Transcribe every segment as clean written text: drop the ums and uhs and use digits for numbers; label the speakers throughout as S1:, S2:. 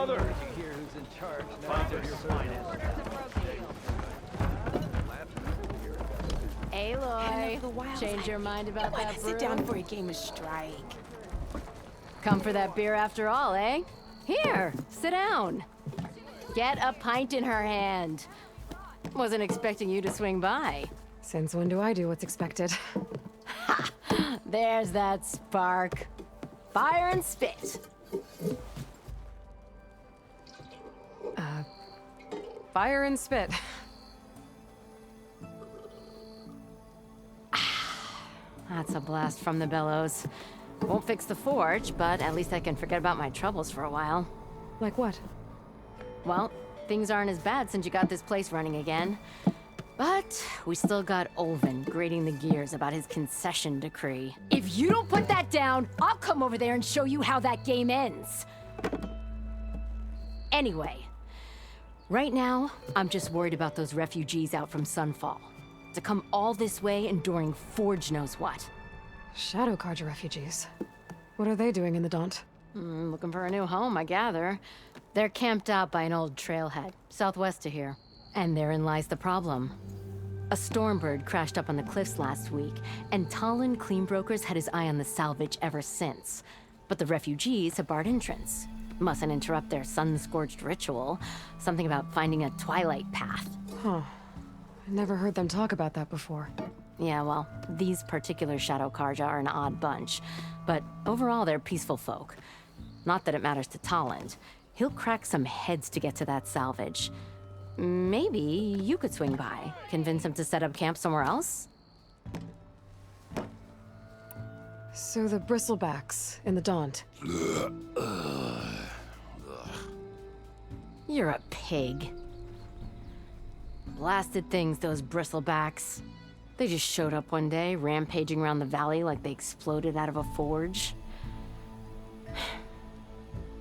S1: another. Here, who's in charge? Find your finest.
S2: Aloy, change your mind about that brew?
S3: Sit down for a game of strike.
S2: Come for that beer after all, eh? Here, sit down. Get a pint in her hand. Wasn't expecting you to swing by.
S4: Since when do I do what's expected?
S2: Ha! There's that spark. Fire and spit.
S4: Fire and spit.
S2: That's a blast from the bellows. Won't fix the forge, but at least I can forget about my troubles for a while.
S4: Like what?
S2: Well, things aren't as bad since you got this place running again. But we still got Olvin grating the gears about his concession decree. If you don't put that down, I'll come over there and show you how that game ends. Anyway, right now, I'm just worried about those refugees out from Sunfall. To come all this way enduring Forge knows what.
S4: Shadow Carja refugees. What are they doing in the Daunt?
S2: Looking for a new home, I gather. They're camped out by an old trailhead, southwest of here. And therein lies the problem. A Stormbird crashed up on the cliffs last week, and Talon Cleanbrokers had his eye on the salvage ever since. But the refugees have barred entrance. Mustn't interrupt their sun-scorched ritual. Something about finding a twilight path.
S4: Huh. I never heard them talk about that before.
S2: Yeah, well, these particular Shadow Carja are an odd bunch. But overall, they're peaceful folk. Not that it matters to Talon. He'll crack some heads to get to that salvage. Maybe you could swing by, convince him to set up camp somewhere else?
S4: So the bristlebacks in the Daunt.
S2: You're a pig. Blasted things, those bristlebacks. They just showed up one day, rampaging around the valley like they exploded out of a forge.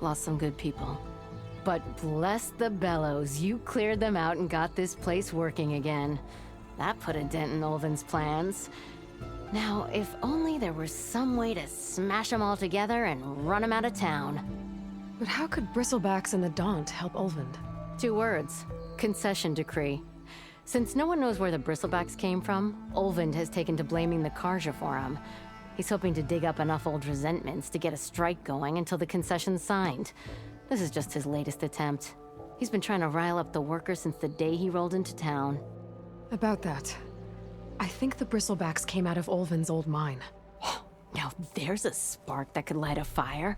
S2: Lost some good people. But bless the bellows, you cleared them out and got this place working again. That put a dent in Olvin's plans. Now, if only there was some way to smash them all together and run them out of town.
S4: But how could bristlebacks in the Daunt help Olvind?
S2: 2 words. Concession decree. Since no one knows where the bristlebacks came from, Olvind has taken to blaming the Carja for them. He's hoping to dig up enough old resentments to get a strike going until the concession's signed. This is just his latest attempt. He's been trying to rile up the workers since the day he rolled into town.
S4: About that, I think the bristlebacks came out of Olvin's old mine.
S2: Now there's a spark that could light a fire.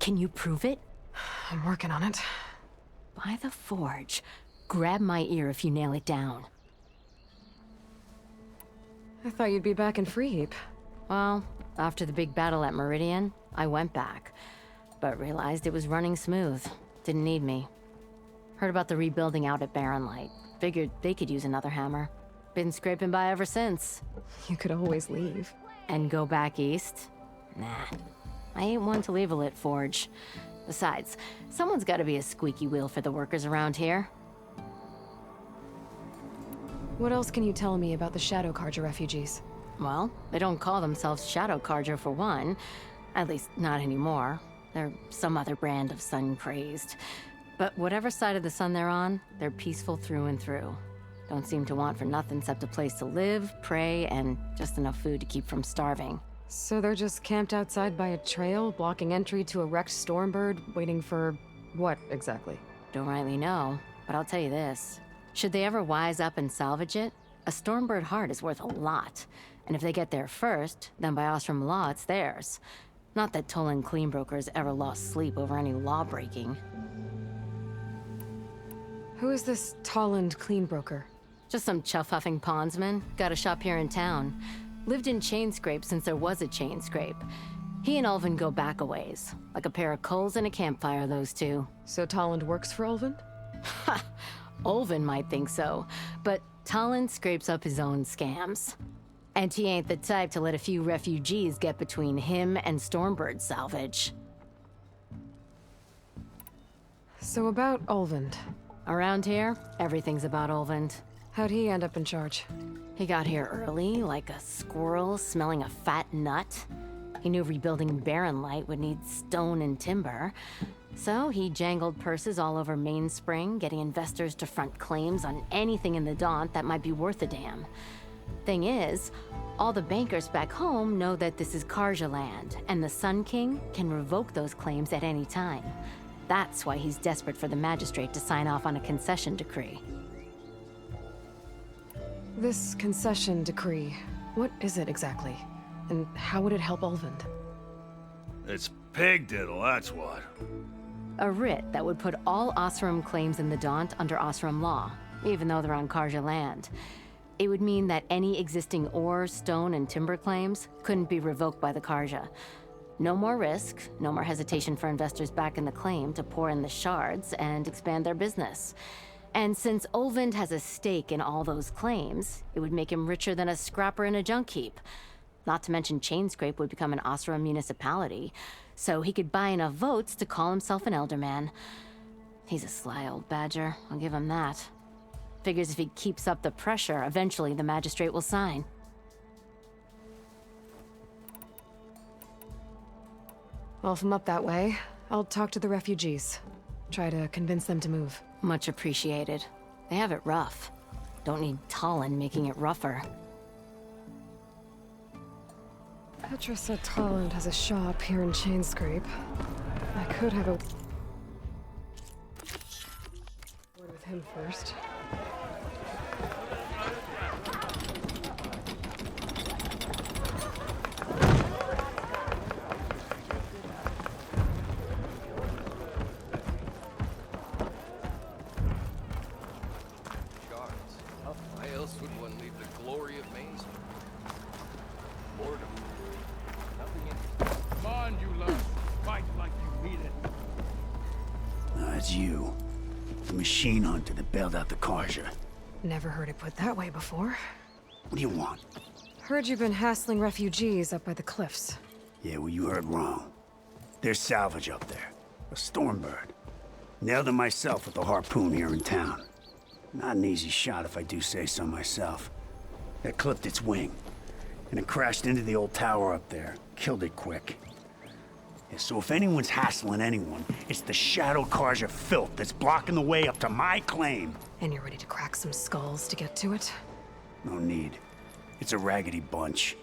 S2: Can you prove it?
S4: I'm working on it.
S2: By the forge. Grab my ear if you nail it down.
S4: I thought you'd be back in Freeheap.
S2: Well, after the big battle at Meridian, I went back. But realized it was running smooth. Didn't need me. Heard about the rebuilding out at Barren Light. Figured they could use another hammer. Been scraping by ever since.
S4: You could always leave.
S2: And go back east? Nah. I ain't one to leave a lit forge. Besides, someone's gotta be a squeaky wheel for the workers around here.
S4: What else can you tell me about the Shadow Carja refugees?
S2: Well, they don't call themselves Shadow Carja for one. At least, not anymore. They're some other brand of sun-crazed. But whatever side of the sun they're on, they're peaceful through and through. Don't seem to want for nothing except a place to live, pray, and just enough food to keep from starving.
S4: So they're just camped outside by a trail, blocking entry to a wrecked Stormbird, waiting for what exactly?
S2: Don't rightly know, but I'll tell you this. Should they ever wise up and salvage it, a Stormbird heart is worth a lot. And if they get there first, then by Ostrom law, it's theirs. Not that Tolan Cleanbrokers ever lost sleep over any law-breaking.
S4: Who is this Talland Cleanbroker?
S2: Just some chuff-huffing pondsman. Got a shop here in town. Lived in Chainscrape since there was a Chainscrape. He and Ulvin go back a ways. Like a pair of coals and a campfire, those two.
S4: So Talland works for Ulvin?
S2: Ha! Ulvin might think so, but Talland scrapes up his own scams. And he ain't the type to let a few refugees get between him and Stormbird salvage.
S4: So about Ulvind.
S2: Around here, everything's about Ulvind.
S4: How'd he end up in charge?
S2: He got here early, like a squirrel smelling a fat nut. He knew rebuilding Barren Light would need stone and timber. So he jangled purses all over Mainspring, getting investors to front claims on anything in the Daunt that might be worth a damn. Thing is, all the bankers back home know that this is Karja land, and the Sun King can revoke those claims at any time. That's why he's desperate for the magistrate to sign off on a concession decree.
S4: This concession decree, what is it exactly? And how would it help Ulvund?
S5: It's pig diddle, that's what.
S2: A writ that would put all Osram claims in the Daunt under Osram law, even though they're on Karja land. It would mean that any existing ore, stone, and timber claims couldn't be revoked by the Karja. No more risk, no more hesitation for investors back in the claim to pour in the shards and expand their business. And since Ulvund has a stake in all those claims, it would make him richer than a scrapper in a junk heap. Not to mention Chainscrape would become an Osram municipality, so he could buy enough votes to call himself an Elderman. He's a sly old badger, I'll give him that. Figures if he keeps up the pressure, eventually the magistrate will sign.
S4: Well, if I'm up that way, I'll talk to the refugees. Try to convince them to move.
S2: Much appreciated. They have it rough. Don't need Talon making it rougher.
S4: Petra said Tolland has a shop here in Chainscrape. I could have a word with him first.
S6: Why else would one leave the glory of Mainspring? Boredom. Nothing interesting.
S1: Come on, you lot. Fight like you mean it.
S7: It's you. The machine hunter that bailed out the Karja.
S4: Never heard it put that way before.
S7: What do you want?
S4: Heard you've been hassling refugees up by the cliffs.
S7: Yeah, well, you heard wrong. There's salvage up there. A stormbird. Nailed it myself with a harpoon here in town. Not an easy shot if I do say so myself. That clipped its wing. And it crashed into the old tower up there. Killed it quick. Yeah, so if anyone's hassling anyone, it's the Shadow Karja filth that's blocking the way up to my claim.
S4: And you're ready to crack some skulls to get to it?
S7: No need. It's a raggedy bunch.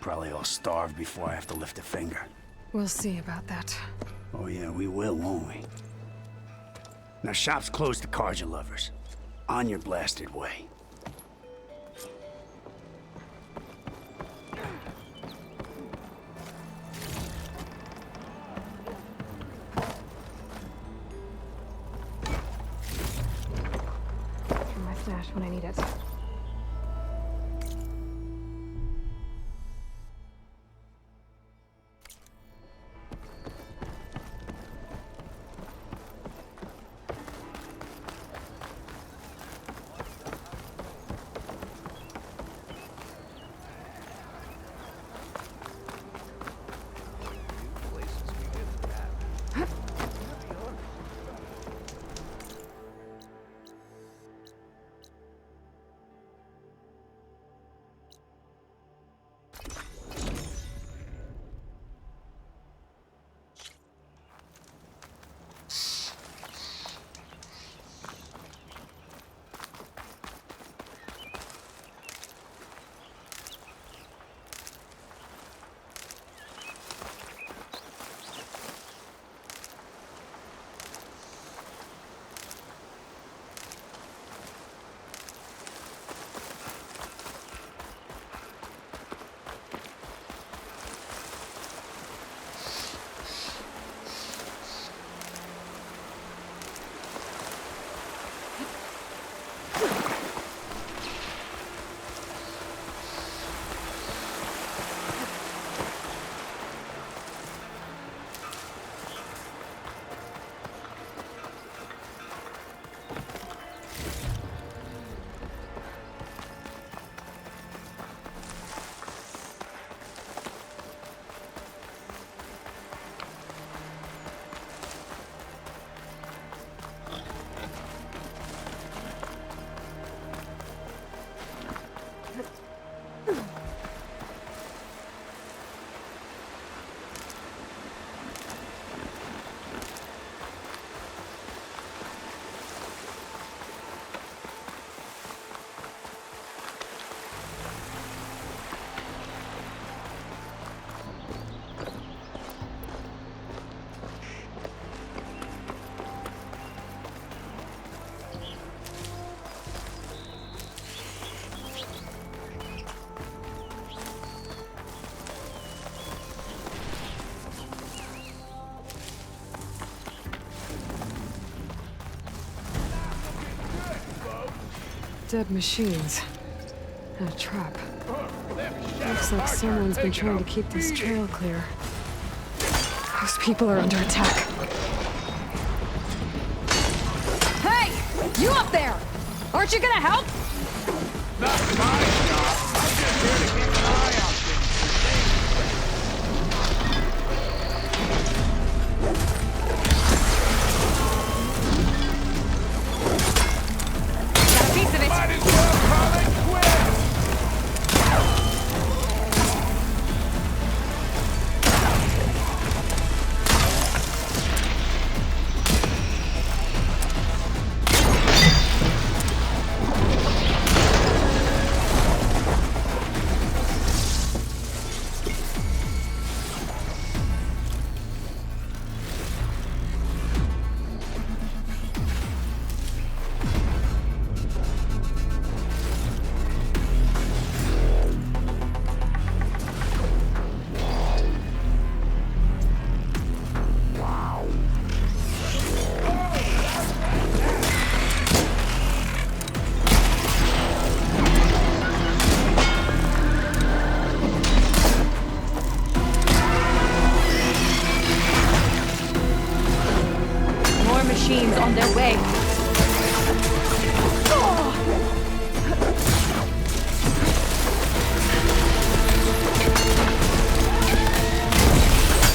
S7: Probably all starved before I have to lift a finger.
S4: We'll see about that.
S7: Oh yeah, we will, won't we? Now shop's closed to Karja lovers. On your blasted way.
S4: From my stash when I need it.
S6: Places we get that.
S4: Dead machines. And a trap. Looks like someone's been trying to keep this trail clear. Those people are under attack. Hey! You up there! Aren't you gonna help?
S1: Not my job. I'm just here to keep an eye on things.
S4: Got a piece of it!
S1: Might as well call it quits.
S2: More machines on their way.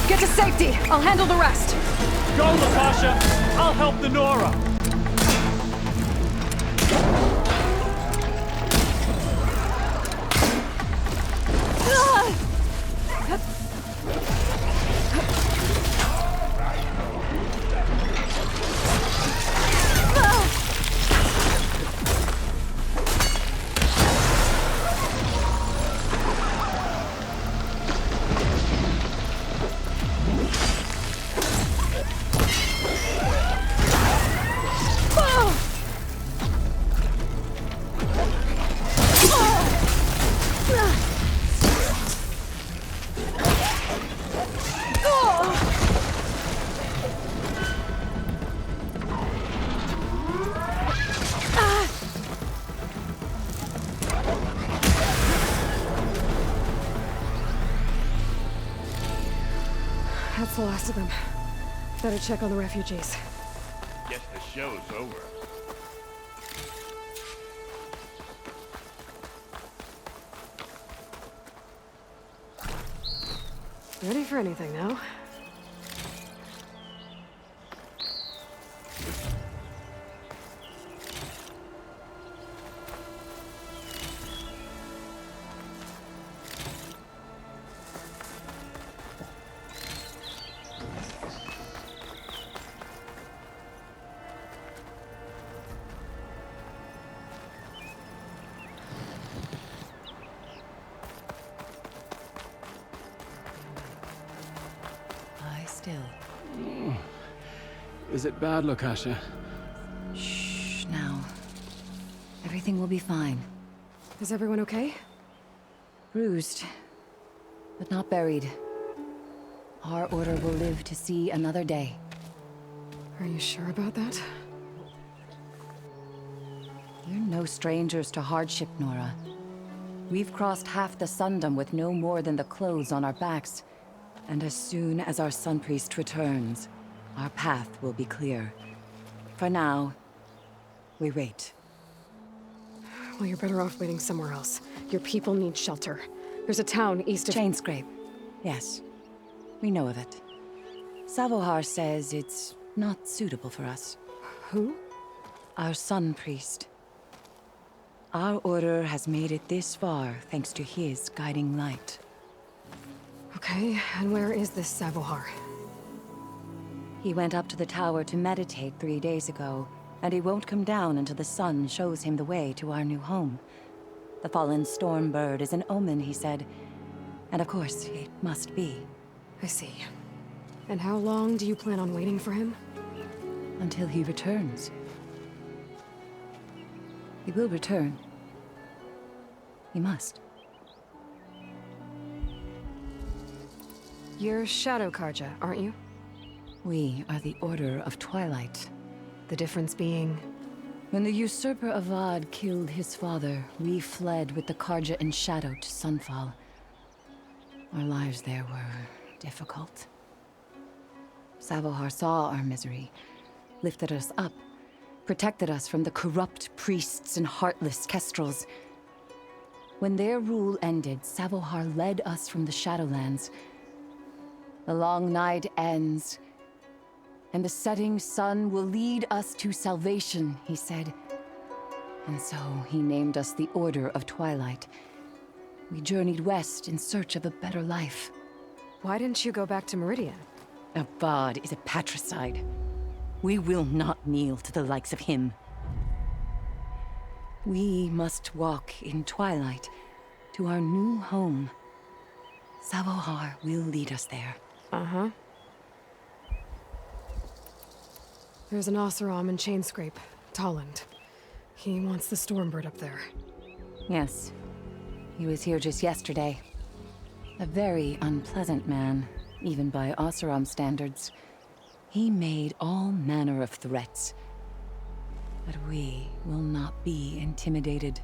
S4: Get to safety! I'll handle the rest!
S1: Go, Latasha. I'll help the Nora.
S4: That's the last of them. Better check on the refugees.
S1: Guess the show's over.
S4: Ready for anything now?
S8: Is it bad, Latasha?
S9: Shh, now. Everything will be fine.
S4: Is everyone okay?
S9: Bruised, but not buried. Our order will live to see another day.
S4: Are you sure about that?
S9: We're no strangers to hardship, Nora. We've crossed half the Sundom with no more than the clothes on our backs. And as soon as our Sun Priest returns, our path will be clear. For now, we wait.
S4: Well, you're better off waiting somewhere else. Your people need shelter. There's a town east of...
S9: Chainscrape. Yes. We know of it. Savohar says it's not suitable for us.
S4: Who?
S9: Our Sun Priest. Our order has made it this far thanks to his guiding light.
S4: Okay, and where is this Savohar?
S9: He went up to the tower to meditate 3 days ago, and he won't come down until the sun shows him the way to our new home. The fallen storm bird is an omen, he said. And of course, it must be.
S4: I see. And how long do you plan on waiting for him?
S9: Until he returns. He will return. He must.
S4: You're Shadow Karja, aren't you?
S9: We are the Order of Twilight.
S4: The difference being...
S9: When the usurper Avad killed his father, we fled with the Karja in shadow to Sunfall. Our lives there were difficult. Savohar saw our misery, lifted us up, protected us from the corrupt priests and heartless kestrels. When their rule ended, Savohar led us from the Shadowlands. The long night ends, and the setting sun will lead us to salvation, he said. And so he named us the Order of Twilight. We journeyed west in search of a better life.
S4: Why didn't you go back to Meridian?
S9: Avad is a patricide. We will not kneel to the likes of him. We must walk in twilight to our new home. Savohar will lead us there.
S4: Uh-huh. There's an Oseram in Chainscrape, Tolland. He wants the Stormbird up there.
S9: Yes. He was here just yesterday. A very unpleasant man, even by Oseram standards. He made all manner of threats. But we will not be intimidated.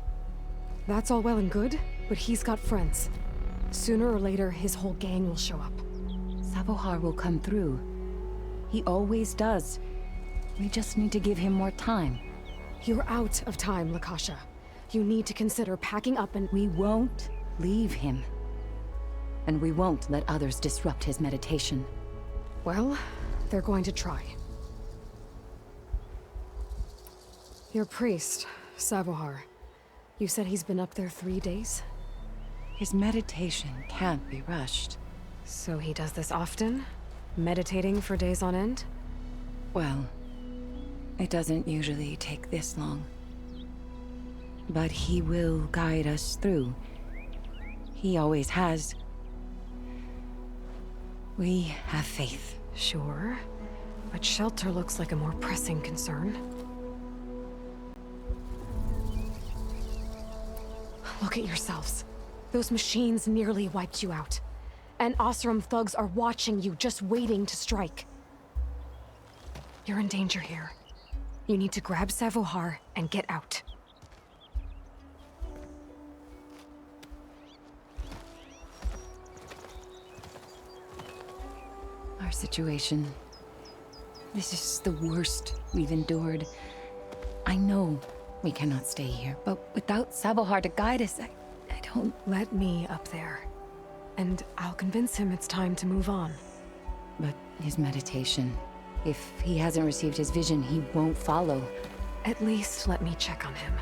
S4: That's all well and good, but he's got friends. Sooner or later, his whole gang will show up.
S9: Savohar will come through. He always does. We just need to give him more time.
S4: You're out of time, Lakasha. You need to consider packing up and—
S9: We won't leave him. And we won't let others disrupt his meditation.
S4: Well, they're going to try. Your priest, Savohar. You said he's been up there 3 days?
S9: His meditation can't be rushed.
S4: So he does this often? Meditating for days on end?
S9: Well, it doesn't usually take this long. But he will guide us through. He always has. We have faith.
S4: Sure. But shelter looks like a more pressing concern. Look at yourselves. Those machines nearly wiped you out. And Oseram thugs are watching you, just waiting to strike. You're in danger here. You need to grab Savohar and get out.
S9: Our situation. This is the worst we've endured. I know we cannot stay here, but without Savohar to guide us, I don't...
S4: Let me up there. And I'll convince him it's time to move on.
S9: But his meditation... If he hasn't received his vision, he won't follow.
S4: At least let me check on him.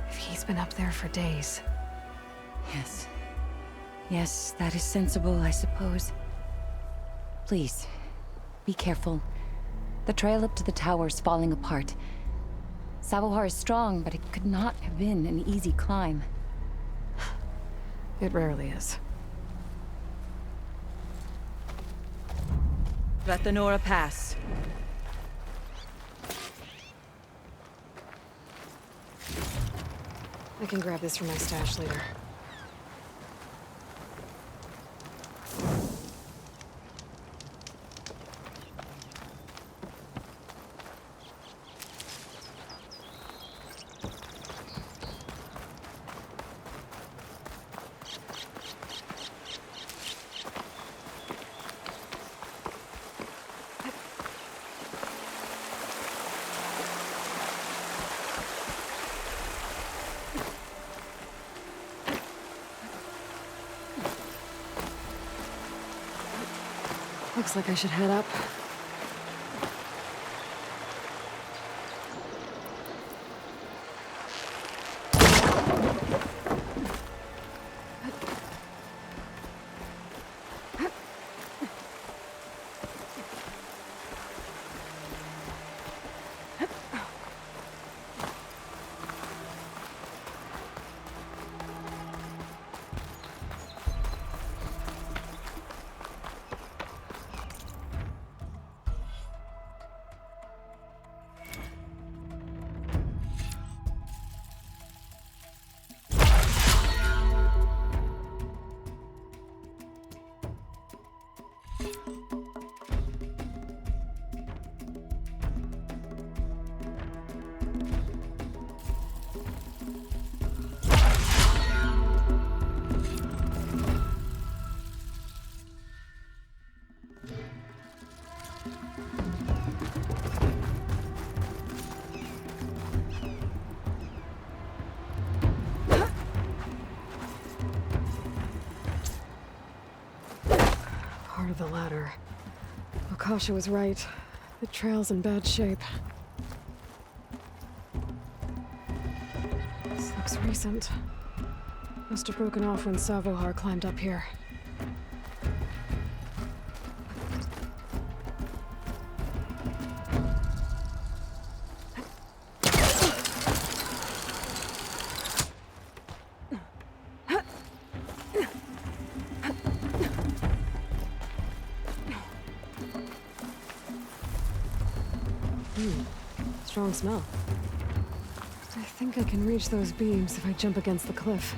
S4: If he's been up there for days.
S9: Yes. Yes, that is sensible, I suppose. Please, be careful. The trail up to the tower's falling apart. Savohar is strong, but it could not have been an easy climb.
S4: It rarely is.
S9: Let the Nora pass.
S4: I can grab this from my stash later. Looks like I should head up. Part of the ladder. Akasha was right. The trail's in bad shape. This looks recent. Must have broken off when Savohar climbed up here. Strong smell. I think I can reach those beams if I jump against the cliff.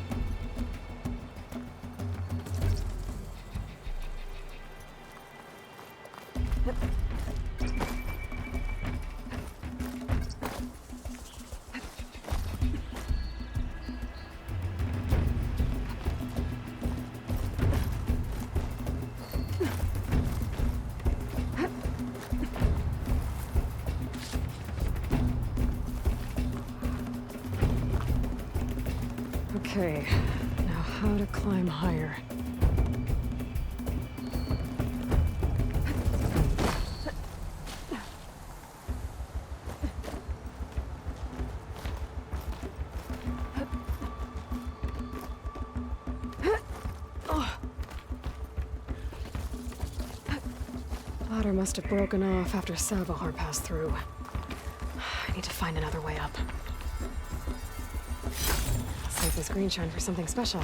S4: Okay, now how to climb higher. Ladder must have broken off after Savohar passed through. I need to find another way up. Save this green shine for something special.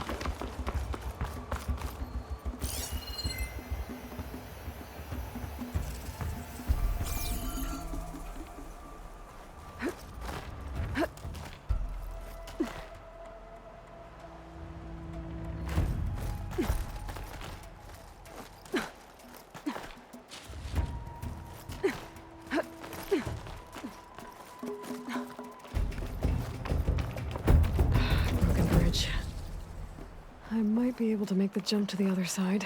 S4: I might be able to make the jump to the other side.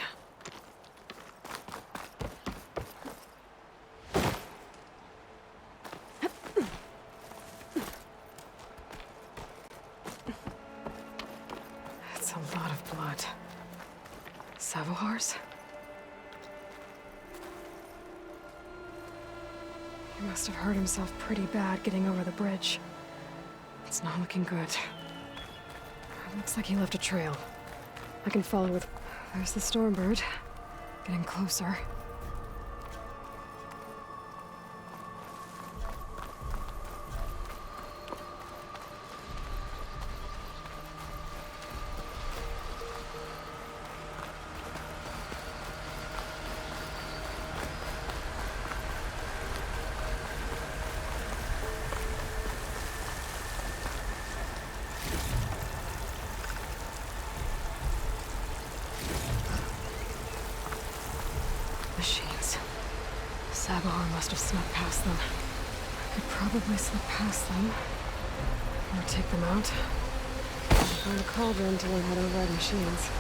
S4: That's a lot of blood. Savohar's? He must have hurt himself pretty bad getting over the bridge. It's not looking good. Looks like he left a trail. I can follow with... There's the Stormbird. Getting closer. Machines. Savohar must have snuck past them. I could probably slip past them. Or take them out. Find a cauldron to learn how to override machines.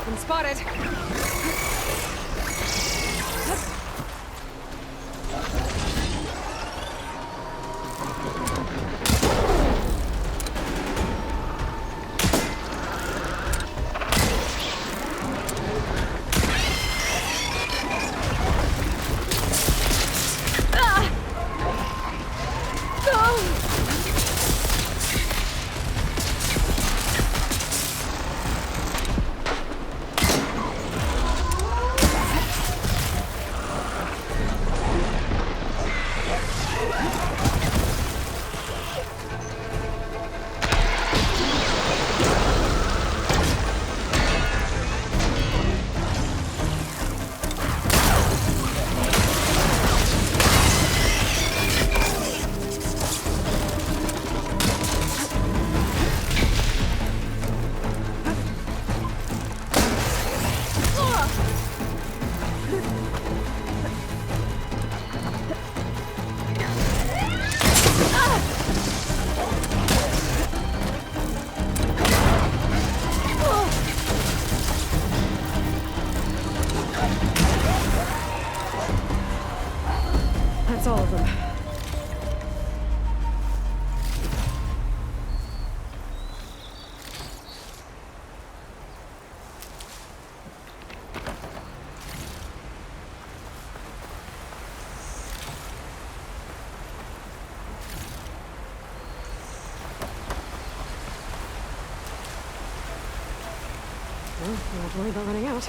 S4: Been spotted. Well, don't have to worry about running out.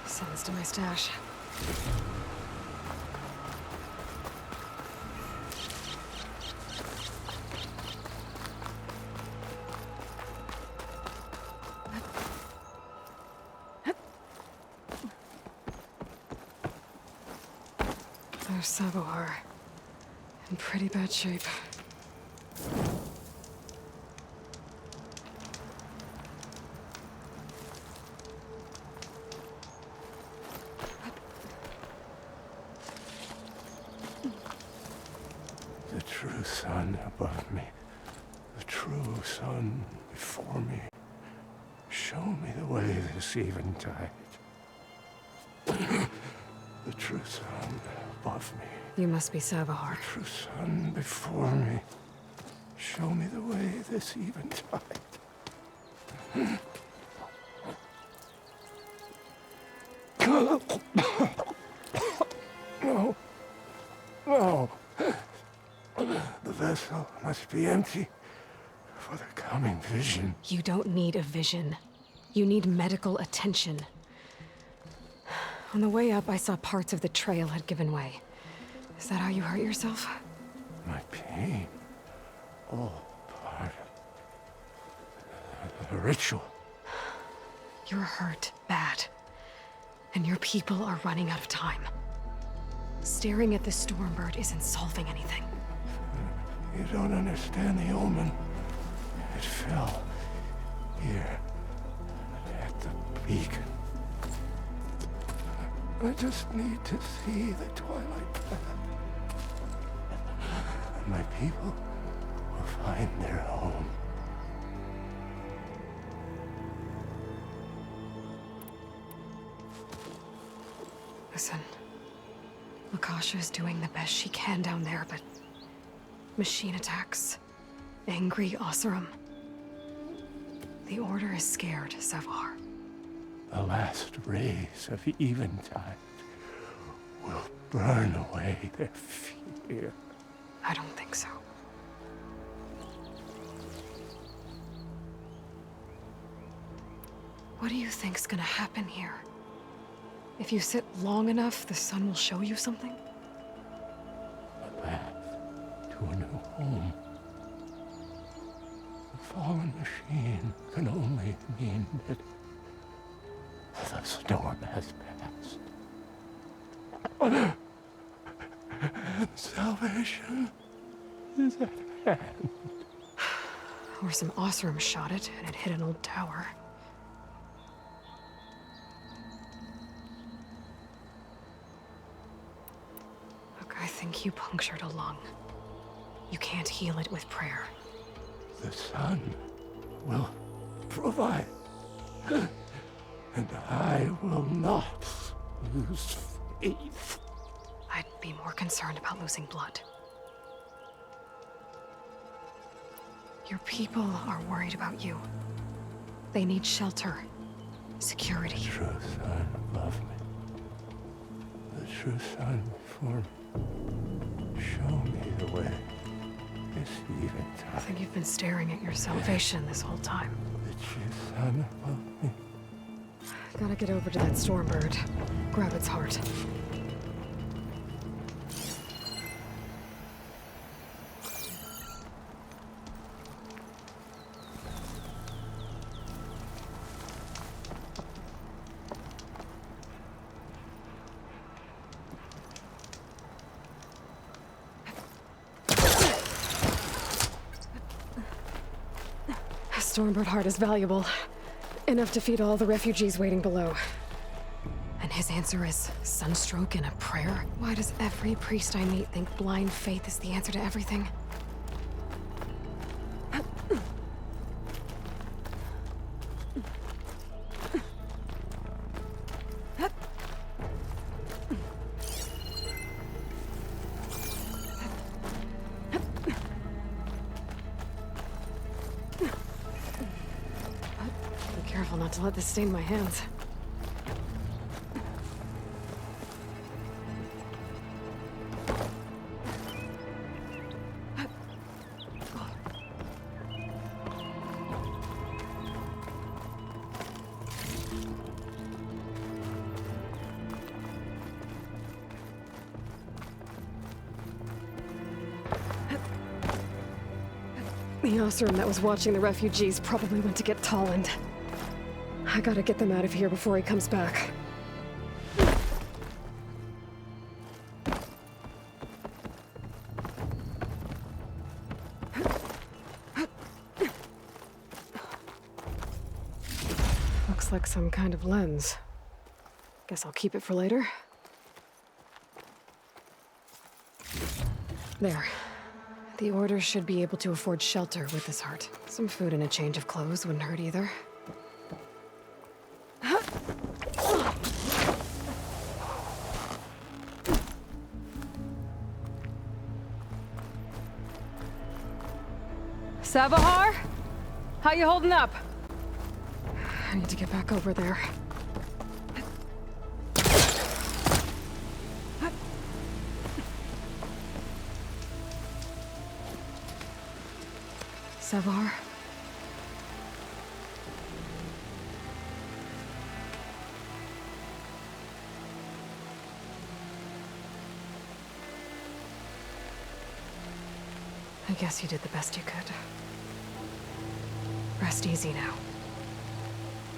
S4: Send this to my stash. There's Sabohar. In pretty bad shape.
S10: The true sun above me, the true sun before me. Show me the way this eventide. The true sun above me,
S4: You must be Sabohar.
S10: the true sun before me. Show me the way this eventide. No. No. The vessel must be empty for the coming vision.
S4: You don't need a vision. You need medical attention. On the way up, I saw parts of the trail had given way. Is that how you hurt yourself?
S10: My pain, all part of the ritual.
S4: You're hurt bad. And your people are running out of time. Staring at the Stormbird isn't solving anything.
S10: You don't understand the omen. It fell here at the beacon. I just need to see the twilight path. And my people will find their home.
S4: Listen, Lakasha is doing the best she can down there, but machine attacks, angry Oseram. The Order is scared, Savar.
S10: The last rays of eventide will burn away their fear.
S4: I don't think so. What do you think's gonna happen here? If you sit long enough, the sun will show you something?
S10: A path to a new home. The fallen machine can only mean that the storm has passed. And salvation is at hand.
S4: Or some Oseram shot it, and it hit an old tower. Look, I think you punctured a lung. You can't heal it with prayer.
S10: The sun will provide. And I will not lose faith.
S4: I'd be more concerned about losing blood. Your people are worried about you. They need shelter, security.
S10: The true sun above me. The true sun before me. Show me the way. This
S4: I
S10: eventide.
S4: think you've been staring at your salvation this whole time.
S10: The true sun above me.
S4: Gotta get over to that Stormbird. Grab its heart. Stormbird heart is valuable. Enough to feed all the refugees waiting below. And his answer is sunstroke and a prayer? Why does every priest I meet think blind faith is the answer to everything? Careful not to let this stain my hands. The Oseram that was watching the refugees probably went to get Tolland. I gotta get them out of here before he comes back. Looks like some kind of lens. Guess I'll keep it for later. There. The Order should be able to afford shelter with this heart. Some food and a change of clothes wouldn't hurt either. Savahar? How you holding up? I need to get back over there. Savahar? I guess you did the best you could. Rest easy now.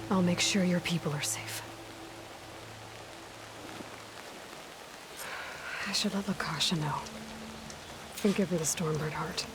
S4: I'll make sure your people are safe. I should let Lakasha know. And give her the Stormbird heart.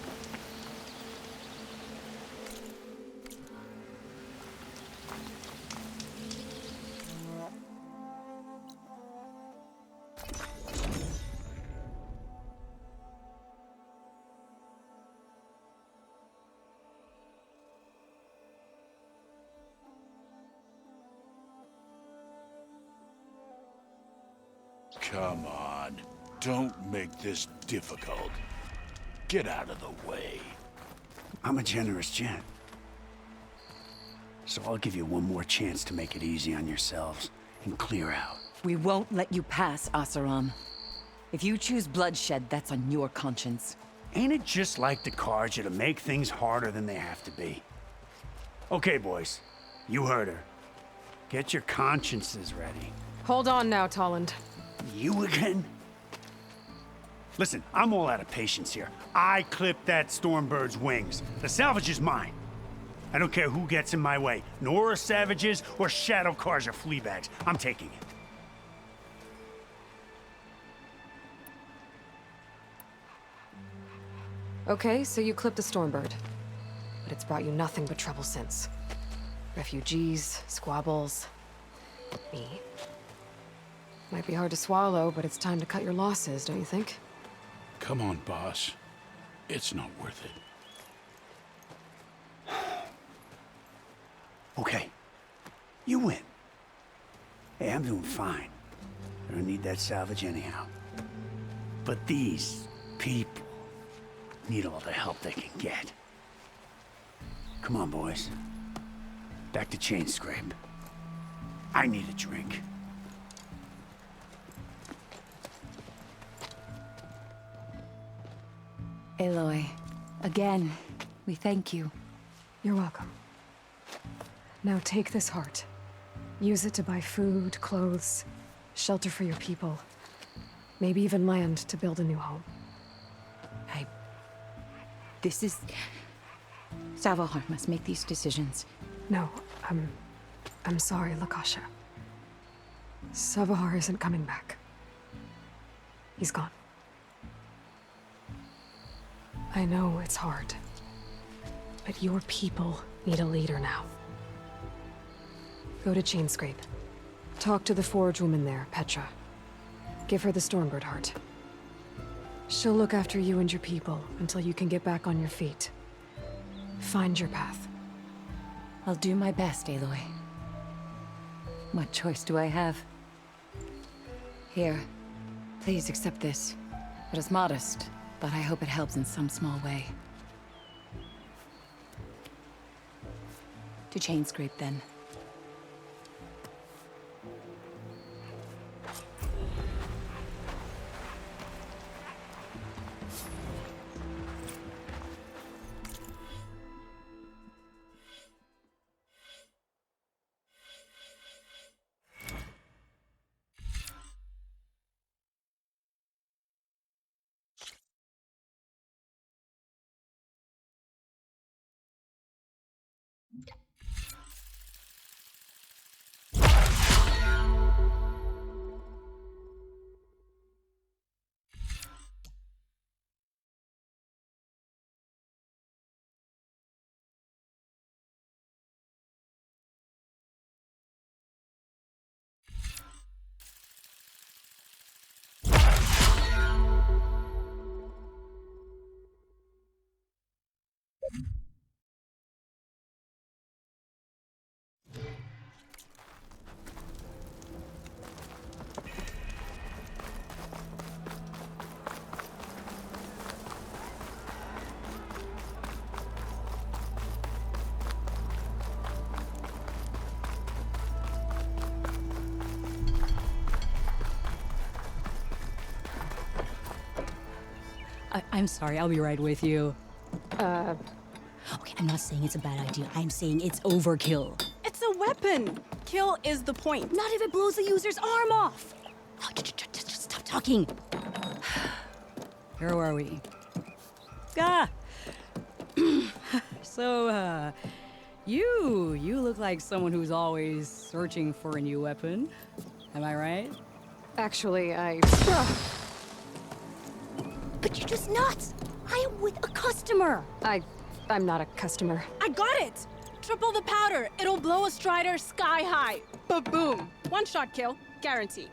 S5: Come on. Don't make this difficult. Get out of the way.
S7: I'm a generous gent. So I'll give you one more chance to make it easy on yourselves and clear out.
S9: We won't let you pass, Oseram. If you choose bloodshed, that's on your conscience.
S7: Ain't it just like the Carja to make things harder than they have to be? Okay, boys. You heard her. Get your consciences ready.
S4: Hold on now, Tolland.
S7: You again? Listen, I'm all out of patience here. I clipped that Stormbird's wings. The salvage is mine. I don't care who gets in my way. Nora savages or shadow cars or flea bags. I'm taking it.
S4: Okay, so you clipped the Stormbird. But it's brought you nothing but trouble since. Refugees, squabbles, me. Might be hard to swallow, but it's time to cut your losses, don't you think?
S5: Come on, boss. It's not worth it.
S7: Okay. You win. Hey, I'm doing fine. I don't need that salvage anyhow. But these people need all the help they can get. Come on, boys. Back to Chain Scrape. I need a drink.
S9: Aloy, again, we thank you.
S4: You're welcome. Now take this heart Use it to buy food, clothes, shelter for your people. Maybe even land to build a new home.
S9: This is... Savahar must make these decisions.
S4: No, I'm sorry, Lakasha. Savahar isn't coming back. He's gone. I know it's hard, but your people need a leader now. Go to Chainscrape. Talk to the forge woman there, Petra. Give her the Stormbird heart. She'll look after you and your people until you can get back on your feet. Find your path.
S9: I'll do my best, Aloy. What choice do I have? Here, please accept this. It is modest, but I hope it helps in some small way. To Chainscrape, then.
S11: I'm sorry, I'll be right with you.
S3: Okay, I'm not saying it's a bad idea. I'm saying it's overkill.
S12: It's a weapon. Kill is the point.
S3: Not if it blows the user's arm off. Oh, just stop talking.
S11: Where are we? So, you look like someone who's always searching for a new weapon. Am I right?
S4: Actually,
S3: But you're just nuts. I am with a customer.
S4: I'm not a customer.
S12: I got it. Triple the powder. It'll blow a Strider sky high. Ba-boom. One shot kill. Guaranteed.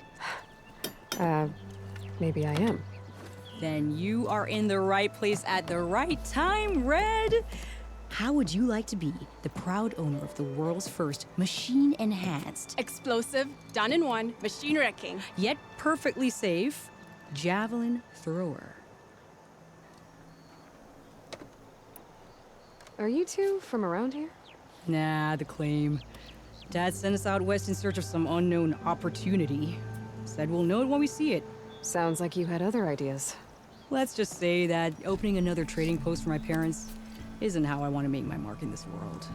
S4: Maybe I am.
S11: Then you are in the right place at the right time, Red.
S3: How would you like to be the proud owner of the world's first machine-enhanced,
S12: Explosive, done in one, machine wrecking.
S11: Yet perfectly safe, javelin thrower.
S4: Are you two from around here?
S11: Nah, the claim. Dad sent us out west in search of some unknown opportunity. Said we'll know it when we see it.
S4: Sounds like you had other ideas.
S11: Let's just say that opening another trading post for my parents isn't how I want to make my mark in this world.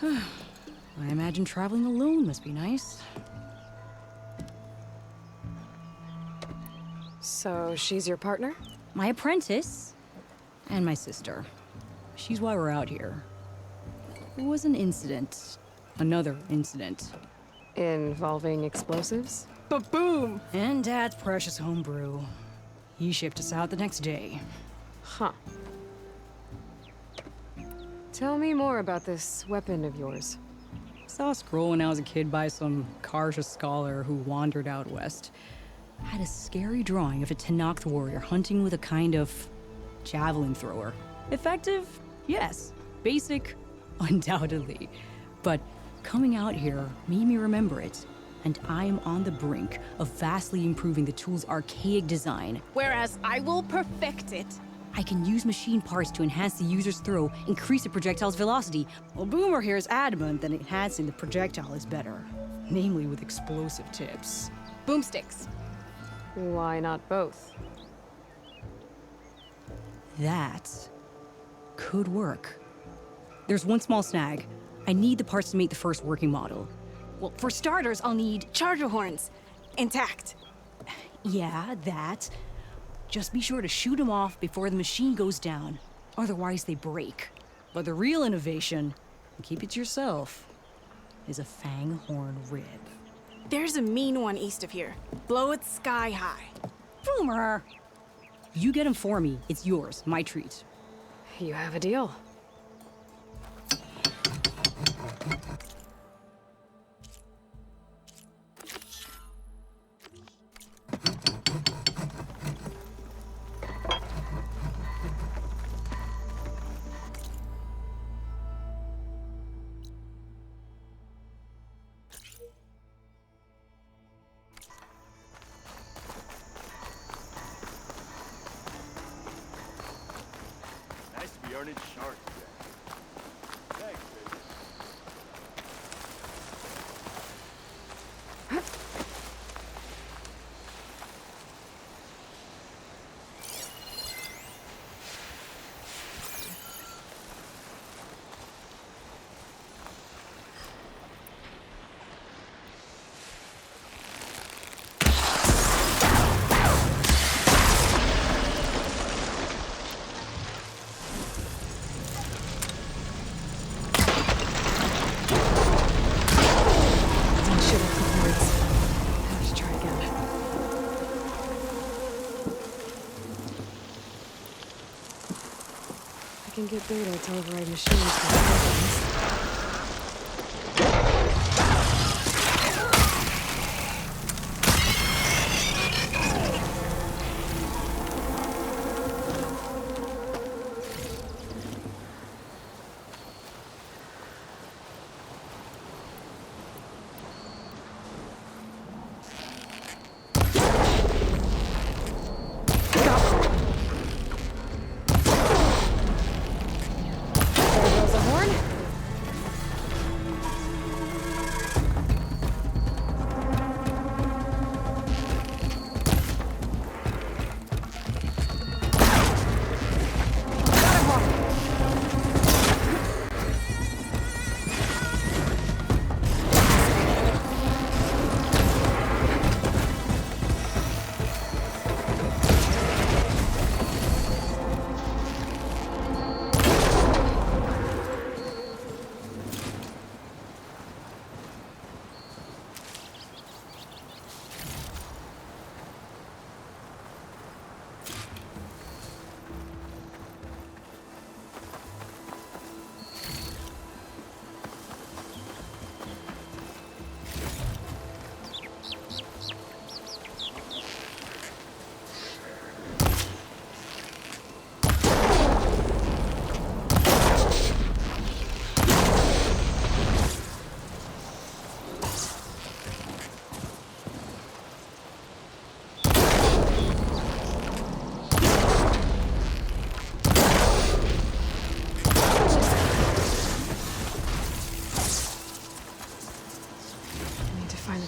S11: I imagine traveling alone must be nice.
S4: So she's your partner?
S11: My apprentice and my sister. She's why we're out here. There was an incident. Another incident.
S4: Involving explosives?
S12: Ba-boom.
S11: And Dad's precious homebrew. He shipped us out the next day.
S4: Huh. Tell me more about this weapon of yours.
S11: Saw a scroll when I was a kid by some Karja scholar who wandered out west. Had a scary drawing of a Tenakth warrior hunting with a kind of javelin thrower. Effective? Yes. Basic? Undoubtedly. But coming out here made me remember it. And I am on the brink of vastly improving the tool's archaic design.
S12: Whereas I will perfect it.
S3: I can use machine parts to enhance the user's throw, increase the projectile's velocity.
S11: Well, Boomer here is adamant that enhancing the projectile is better. Namely with explosive tips.
S12: Boomsticks.
S4: Why not both?
S11: That could work. There's one small snag. I need the parts to make the first working model. Well, for starters, I'll need...
S12: Charger horns. Intact.
S11: Yeah, that. Just be sure to shoot them off before the machine goes down. Otherwise, they break. But the real innovation, and keep it to yourself, is a fang horn rib.
S12: There's a mean one east of here. Blow it sky high.
S11: Boomer! You get him for me. It's yours. My treat.
S4: You have a deal.
S6: Nice to be earning sharks. Thanks, baby.
S4: I can get data to override machines from programs.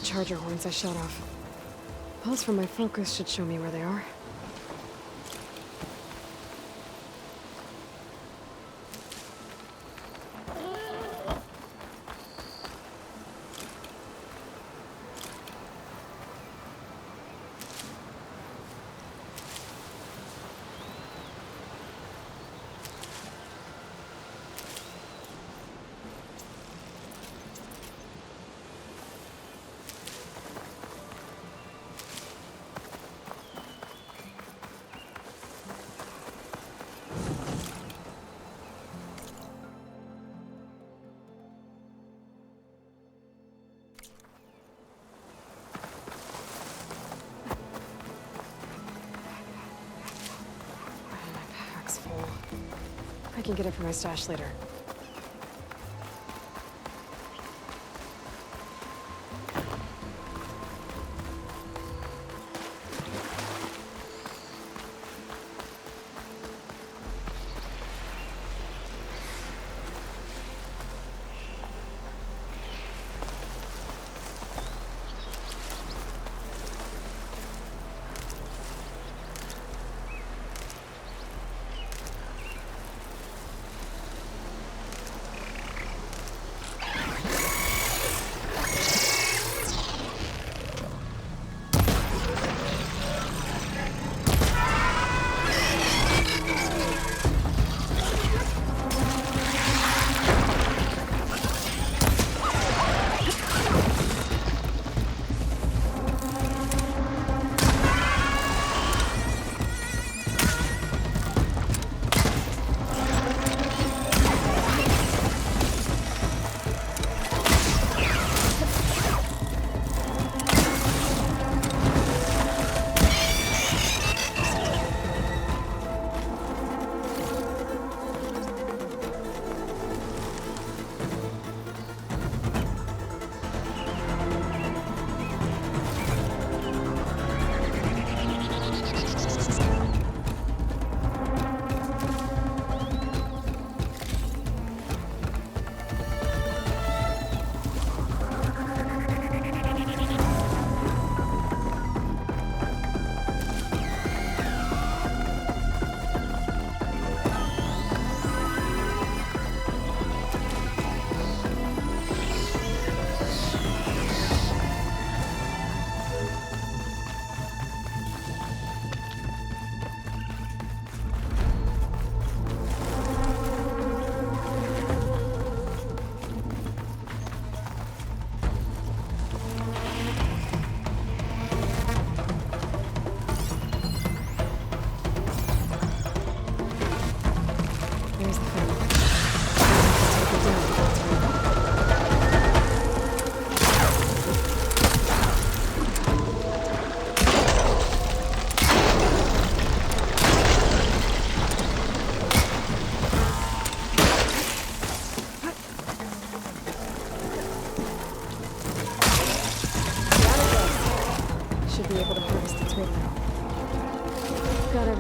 S4: Charger horns I shut off. Pulse from my focus should show me where they are. I can get it from my stash later.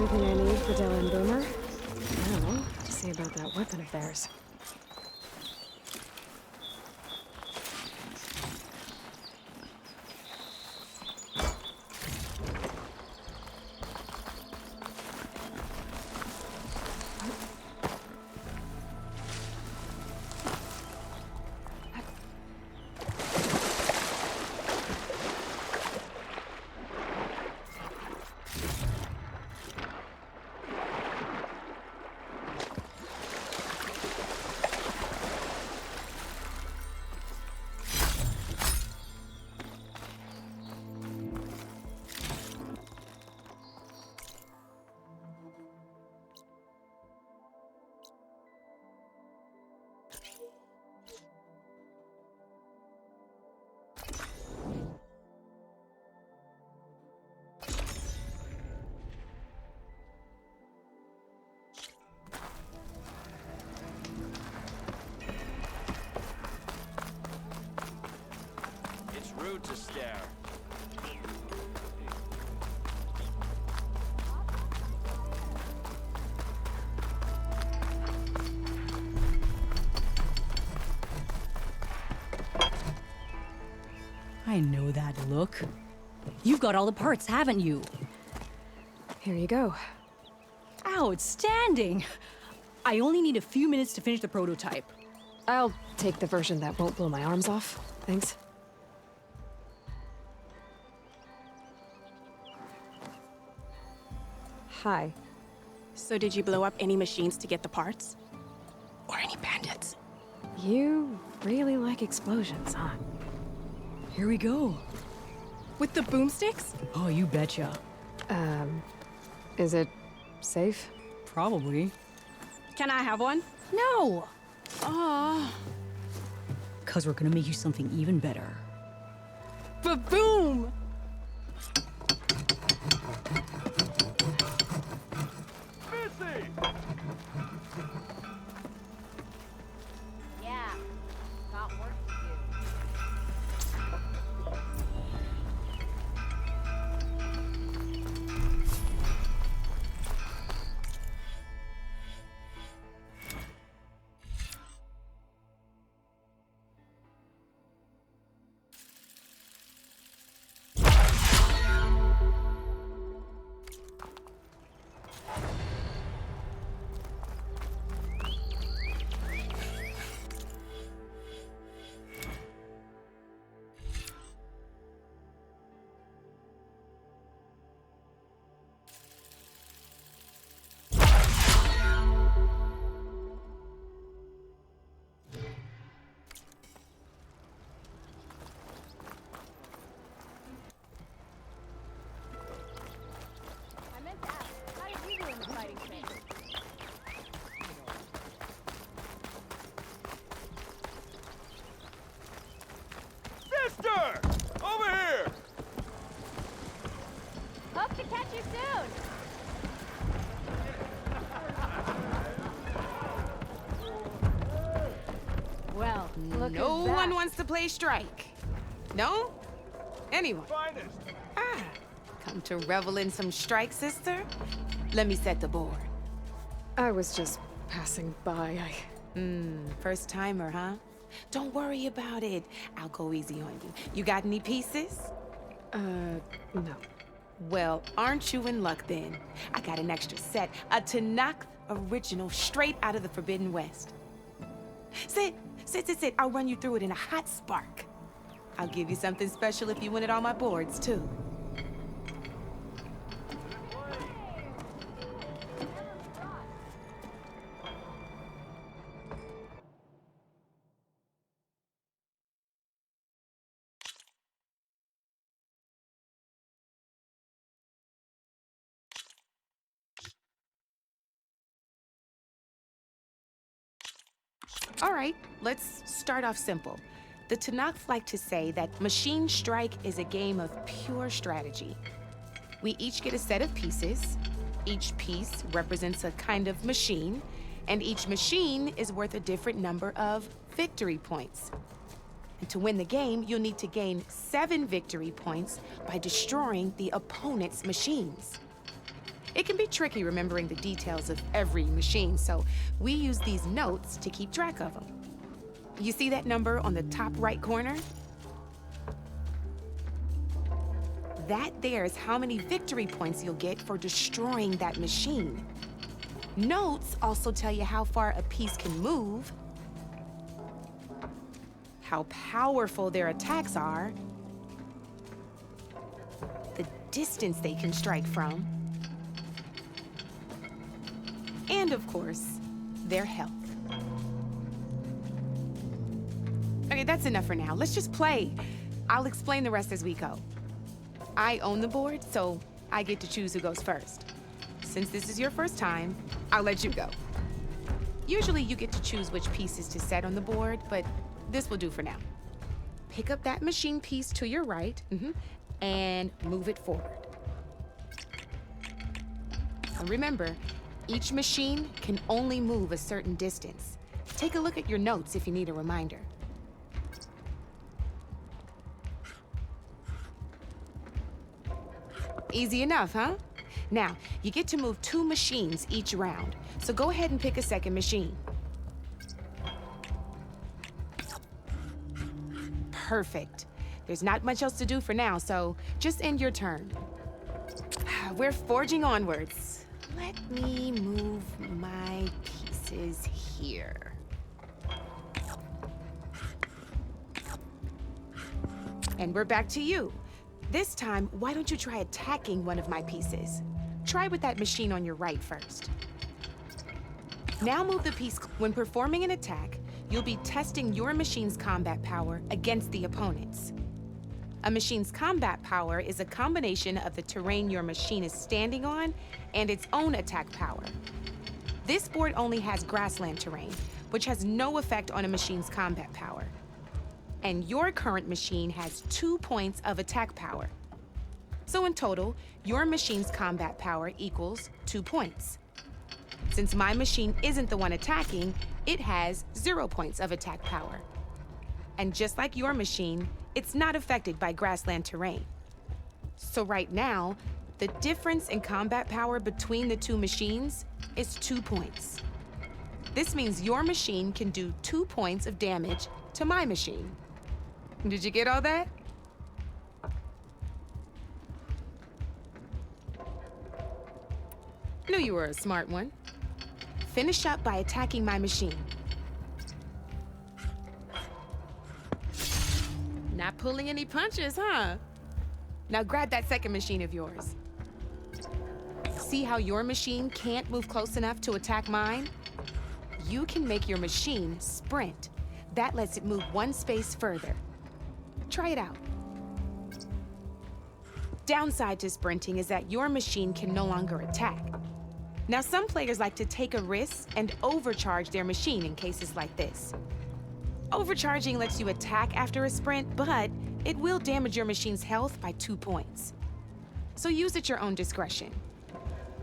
S4: Everything I need for Della and Boomer. Now, to see about that weapon of theirs.
S6: It's rude to stare.
S11: I know that look. You've got all the parts, haven't you?
S4: Here you go.
S11: Outstanding! I only need a few minutes to finish the prototype.
S4: I'll take the version that won't blow my arms off. Thanks. Hi.
S12: So did you blow up any machines to get the parts? Or any bandits?
S4: You really like explosions, huh?
S11: Here we go.
S12: With the boomsticks?
S11: Oh, you betcha.
S4: Is it safe?
S11: Probably.
S12: Can I have one?
S11: No!
S12: Aw.
S11: Cause we're gonna make you something even better.
S12: Ba-boom!
S2: Yeah, got work to do. I meant to ask, how did you do in the fighting thing?
S1: Sister! Over here!
S2: Hope to catch you soon! Well, look
S12: No
S2: at that.
S12: one wants to play strike. No? Anyone?
S1: Finest!
S12: Ah, come to revel in some strike, sister? Let me set the board.
S4: I was just passing by.
S12: First timer, huh? Don't worry about it. I'll go easy on you. You got any pieces?
S4: No.
S12: Well, aren't you in luck then? I got an extra set, a Tanakh original straight out of the Forbidden West. Sit. I'll run you through it in a hot spark. I'll give you something special if you win it on my boards, too. All right, let's start off simple. The Tanakh like to say that Machine Strike is a game of pure strategy. We each get a set of pieces. Each piece represents a kind of machine, and each machine is worth a different number of victory points. And to win the game, you'll need to gain 7 victory points by destroying the opponent's machines. It can be tricky remembering the details of every machine, so we use these notes to keep track of them. You see that number on the top right corner? That there is how many victory points you'll get for destroying that machine. Notes also tell you how far a piece can move, how powerful their attacks are, the distance they can strike from, and of course, their health. Okay, that's enough for now. Let's just play. I'll explain the rest as we go. I own the board, so I get to choose who goes first. Since this is your first time, I'll let you go. Usually you get to choose which pieces to set on the board, but this will do for now. Pick up that machine piece to your right, and move it forward. And remember, each machine can only move a certain distance. Take a look at your notes if you need a reminder. Easy enough, huh? Now, you get to move 2 machines each round, so go ahead and pick a second machine. Perfect. There's not much else to do for now, so just end your turn. We're forging onwards. Let me move my pieces here. And we're back to you. This time, why don't you try attacking one of my pieces? Try with that machine on your right first. Now move the piece. When performing an attack, you'll be testing your machine's combat power against the opponent's. A machine's combat power is a combination of the terrain your machine is standing on and its own attack power. This board only has grassland terrain, which has no effect on a machine's combat power. And your current machine has 2 points of attack power. So in total, your machine's combat power equals 2 points. Since my machine isn't the one attacking, it has 0 points of attack power. And just like your machine, it's not affected by grassland terrain. So right now, the difference in combat power between the 2 machines is 2 points. This means your machine can do 2 points of damage to my machine. Did you get all that? Knew you were a smart one. Finish up by attacking my machine. Not pulling any punches, huh? Now grab that second machine of yours. See how your machine can't move close enough to attack mine? You can make your machine sprint. That lets it move 1 space further. Try it out. Downside to sprinting is that your machine can no longer attack. Now, some players like to take a risk and overcharge their machine in cases like this. Overcharging lets you attack after a sprint, but it will damage your machine's health by 2 points. So use at your own discretion.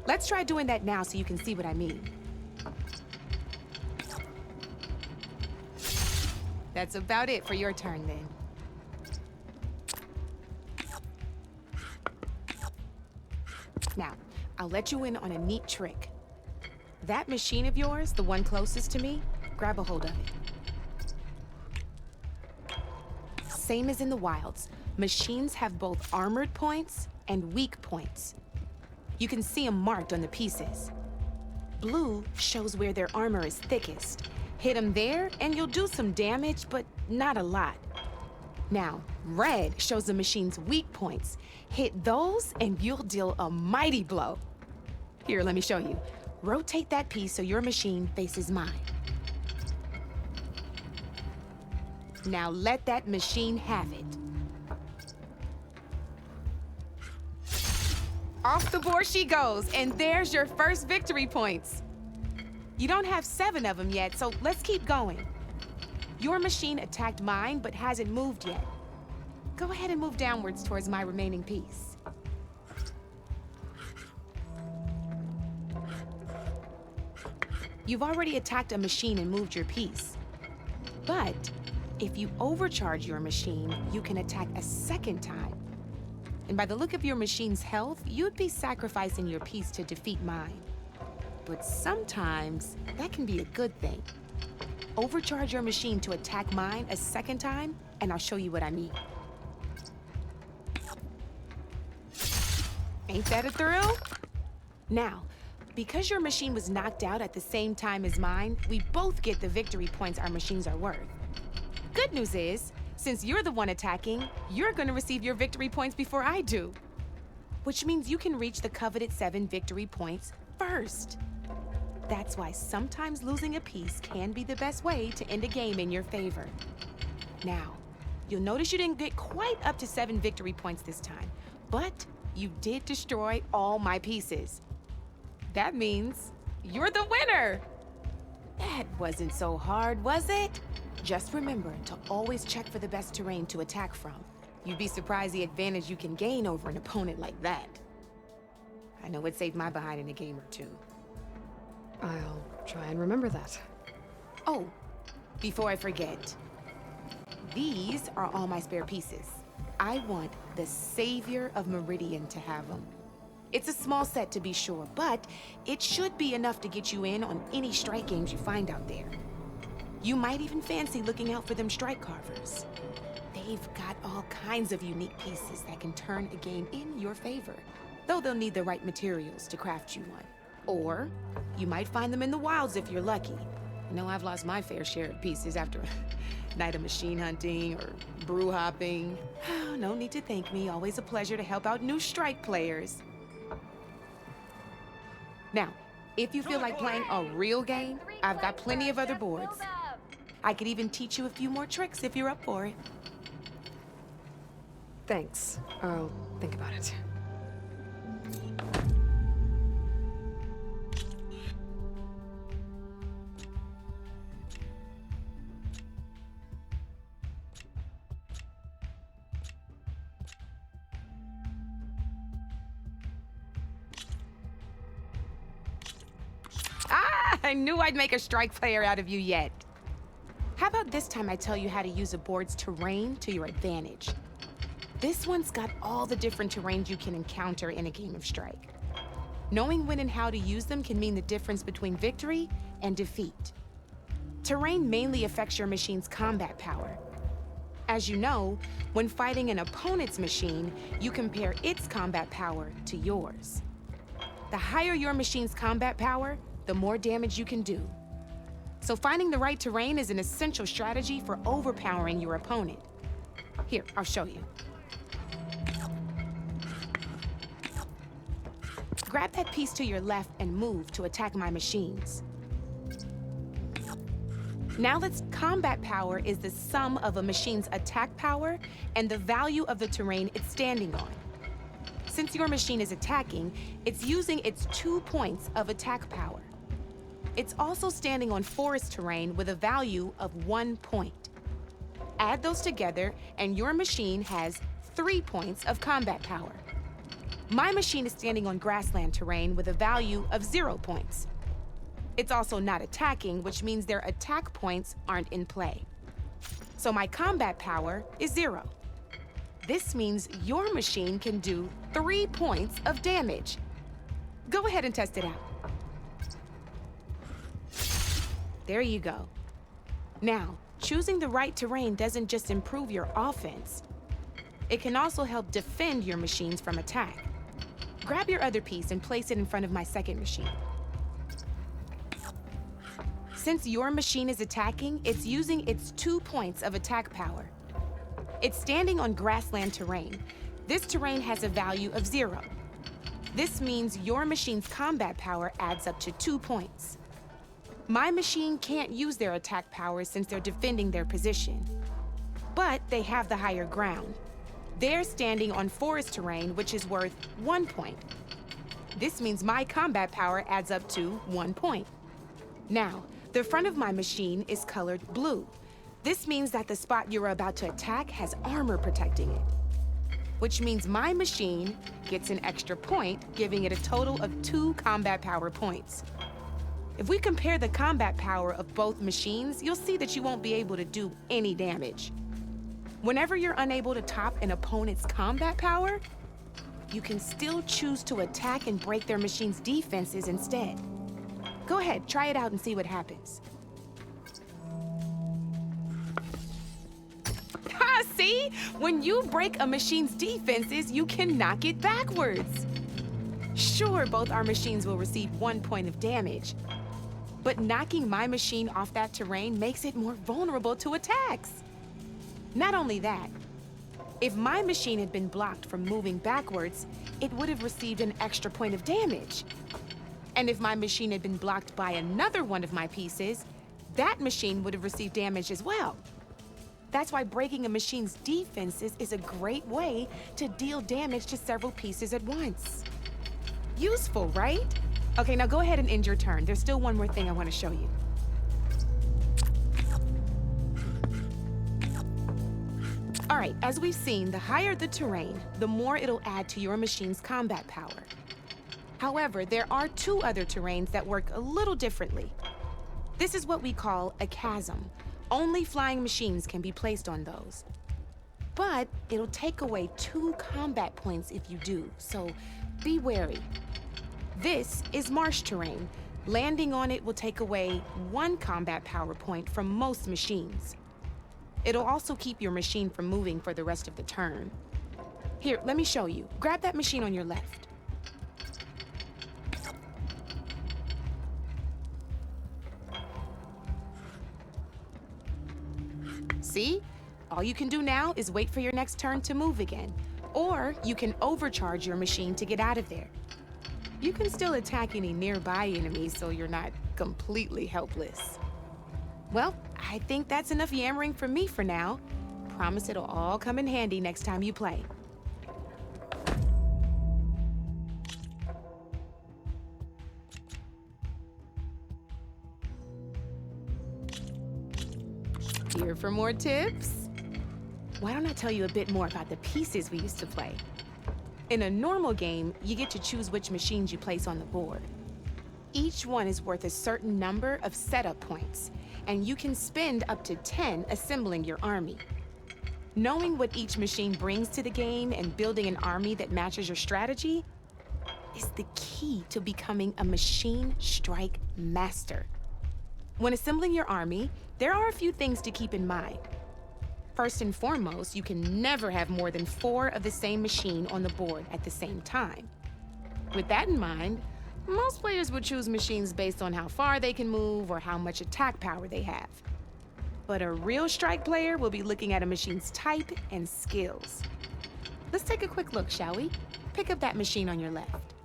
S12: Let's try doing that now so you can see what I mean. That's about it for your turn then. Now, I'll let you in on a neat trick. That machine of yours, the one closest to me, grab a hold of it. Same as in the wilds, machines have both armored points and weak points. You can see them marked on the pieces. Blue shows where their armor is thickest. Hit them there and you'll do some damage, but not a lot. Now, red shows the machine's weak points. Hit those and you'll deal a mighty blow. Here, let me show you. Rotate that piece so your machine faces mine. Now let that machine have it. Off the board she goes, and there's your first victory points. You don't have 7 of them yet, so let's keep going. Your machine attacked mine, but hasn't moved yet. Go ahead and move downwards towards my remaining piece. You've already attacked a machine and moved your piece. But if you overcharge your machine, you can attack a second time. And by the look of your machine's health, you'd be sacrificing your piece to defeat mine. But sometimes, that can be a good thing. Overcharge your machine to attack mine a second time, and I'll show you what I mean. Ain't that a thrill? Now, because your machine was knocked out at the same time as mine, we both get the victory points our machines are worth. Good news is, since you're the one attacking, you're gonna receive your victory points before I do. Which means you can reach the coveted 7 victory points first. That's why sometimes losing a piece can be the best way to end a game in your favor. Now, you'll notice you didn't get quite up to 7 victory points this time, but you did destroy all my pieces. That means you're the winner! That wasn't so hard, was it? Just remember to always check for the best terrain to attack from. You'd be surprised the advantage you can gain over an opponent like that. I know it saved my behind in a game or two.
S4: I'll try and remember that.
S12: Oh, before I forget, these are all my spare pieces. I want the Savior of Meridian to have them. It's a small set to be sure, but it should be enough to get you in on any strike games you find out there. You might even fancy looking out for them strike carvers. They've got all kinds of unique pieces that can turn a game in your favor, though they'll need the right materials to craft you one. Or you might find them in the wilds if you're lucky. I know I've lost my fair share of pieces after a night of machine hunting or brew hopping. No need to thank me. Always a pleasure to help out new strike players. Now, if you feel like playing a real game, I've got plenty of other boards. I could even teach you a few more tricks if you're up for it.
S4: Thanks. I'll think about it.
S12: I knew I'd make a strike player out of you yet. How about this time I tell you how to use a board's terrain to your advantage? This one's got all the different terrains you can encounter in a game of Strike. Knowing when and how to use them can mean the difference between victory and defeat. Terrain mainly affects your machine's combat power. As you know, when fighting an opponent's machine, you compare its combat power to yours. The higher your machine's combat power, the more damage you can do. So finding the right terrain is an essential strategy for overpowering your opponent. Here, I'll show you. Grab that piece to your left and move to attack my machines. Now combat power is the sum of a machine's attack power and the value of the terrain it's standing on. Since your machine is attacking, it's using its 2 points of attack power. It's also standing on forest terrain with a value of 1 point. Add those together, and your machine has 3 points of combat power. My machine is standing on grassland terrain with a value of 0 points. It's also not attacking, which means their attack points aren't in play. So my combat power is 0. This means your machine can do 3 points of damage. Go ahead and test it out. There you go. Now, choosing the right terrain doesn't just improve your offense. It can also help defend your machines from attack. Grab your other piece and place it in front of my second machine. Since your machine is attacking, it's using its 2 points of attack power. It's standing on grassland terrain. This terrain has a value of 0. This means your machine's combat power adds up to 2 points. My machine can't use their attack power since they're defending their position. But they have the higher ground. They're standing on forest terrain, which is worth 1 point. This means my combat power adds up to 1 point. Now, the front of my machine is colored blue. This means that the spot you're about to attack has armor protecting it. Which means my machine gets an extra point, giving it a total of 2 combat power points. If we compare the combat power of both machines, you'll see that you won't be able to do any damage. Whenever you're unable to top an opponent's combat power, you can still choose to attack and break their machine's defenses instead. Go ahead, try it out and see what happens. Ha, see? When you break a machine's defenses, you can knock it backwards. Sure, both our machines will receive 1 point of damage, but knocking my machine off that terrain makes it more vulnerable to attacks. Not only that, if my machine had been blocked from moving backwards, it would have received an extra point of damage. And if my machine had been blocked by another one of my pieces, that machine would have received damage as well. That's why breaking a machine's defenses is a great way to deal damage to several pieces at once. Useful, right? Okay, now go ahead and end your turn. There's still one more thing I want to show you. All right, as we've seen, the higher the terrain, the more it'll add to your machine's combat power. However, there are 2 other terrains that work a little differently. This is what we call a chasm. Only flying machines can be placed on those. But it'll take away 2 combat points if you do, so be wary. This is marsh terrain. Landing on it will take away 1 combat power point from most machines. It'll also keep your machine from moving for the rest of the turn. Here, let me show you. Grab that machine on your left. See? All you can do now is wait for your next turn to move again. Or you can overcharge your machine to get out of there. You can still attack any nearby enemies so you're not completely helpless. Well, I think that's enough yammering from me for now. Promise it'll all come in handy next time you play. Here for more tips? Why don't I tell you a bit more about the pieces we used to play? In a normal game, you get to choose which machines you place on the board. Each one is worth a certain number of setup points, and you can spend up to 10 assembling your army. Knowing what each machine brings to the game and building an army that matches your strategy is the key to becoming a machine strike master. When assembling your army, there are a few things to keep in mind. First and foremost, you can never have more than 4 of the same machine on the board at the same time. With that in mind, most players would choose machines based on how far they can move or how much attack power they have. But a real strike player will be looking at a machine's type and skills. Let's take a quick look, shall we? Pick up that machine on your left.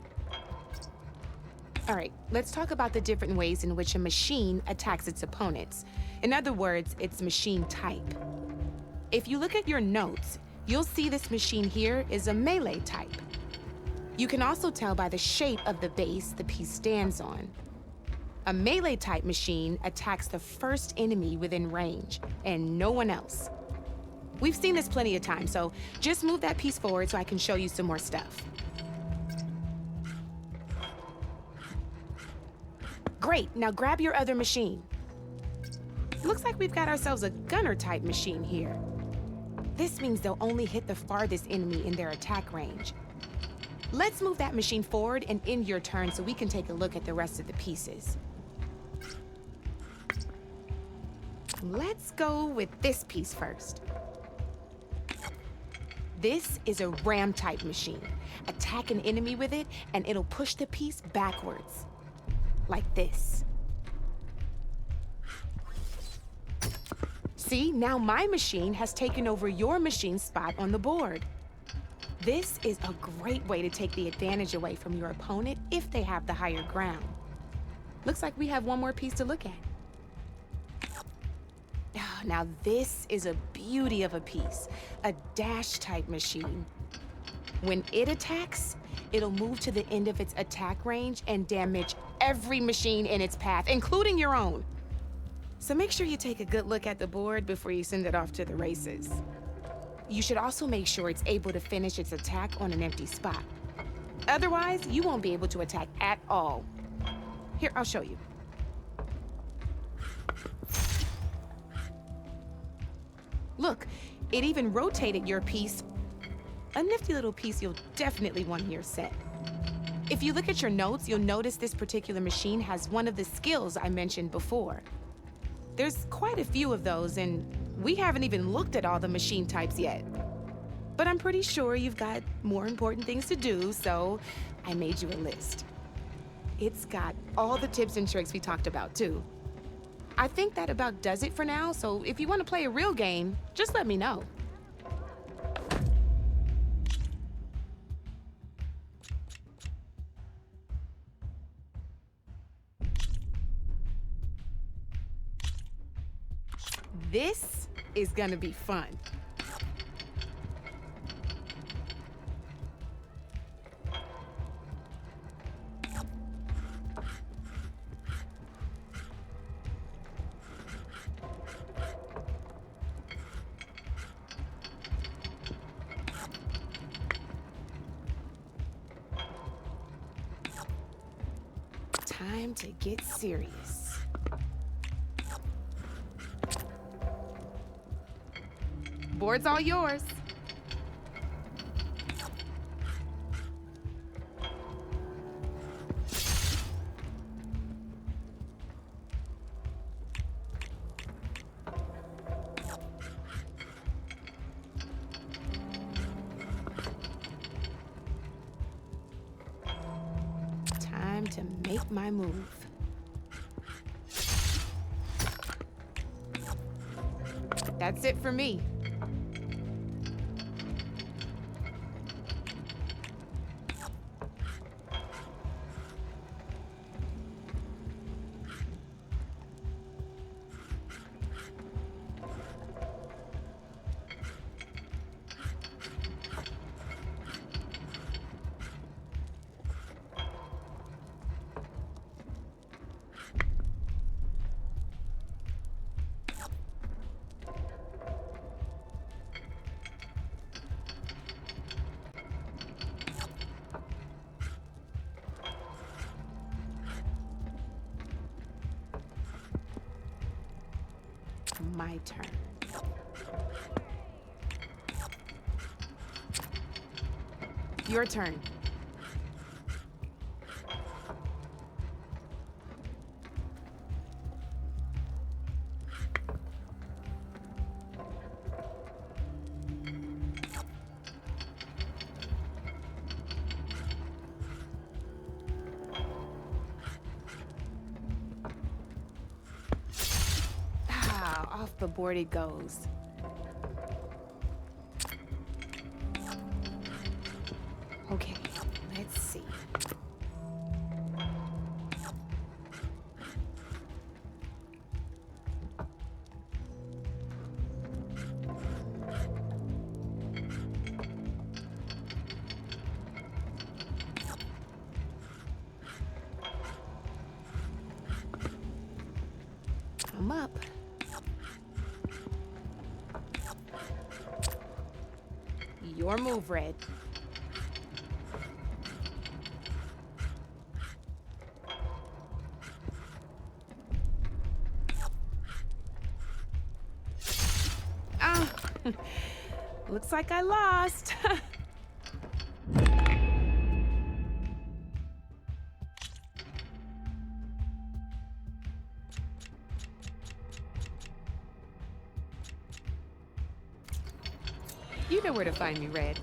S12: All right, let's talk about the different ways in which a machine attacks its opponents. In other words, its machine type. If you look at your notes, you'll see this machine here is a melee type. You can also tell by the shape of the base the piece stands on. A melee type machine attacks the first enemy within range, and no one else. We've seen this plenty of times, so just move that piece forward so I can show you some more stuff. Great, now grab your other machine. Looks like we've got ourselves a gunner type machine here. This means they'll only hit the farthest enemy in their attack range. Let's move that machine forward and end your turn so we can take a look at the rest of the pieces. Let's go with this piece first. This is a ram type machine. Attack an enemy with it and it'll push the piece backwards. Like this. See, now my machine has taken over your machine's spot on the board. This is a great way to take the advantage away from your opponent if they have the higher ground. Looks like we have one more piece to look at. Now this is a beauty of a piece, a dash type machine. When it attacks, it'll move to the end of its attack range and damage every machine in its path, including your own. So make sure you take a good look at the board before you send it off to the races. You should also make sure it's able to finish its attack on an empty spot. Otherwise, you won't be able to attack at all. Here, I'll show you. Look, it even rotated your piece a nifty little piece you'll definitely want in your set. If you look at your notes, you'll notice this particular machine has one of the skills I mentioned before. There's quite a few of those, and we haven't even looked at all the machine types yet. But I'm pretty sure you've got more important things to do, so I made you a list. It's got all the tips and tricks we talked about, too. I think that about does it for now, so if you want to play a real game, just let me know. This is gonna be fun. Time to get serious. Board's all yours. Time to make my move. That's it for me. My turn. Your turn. Off the board it goes. Okay, let's see. I'm up. Your move, Red. Ah, looks like I lost. You know where to find me, Red.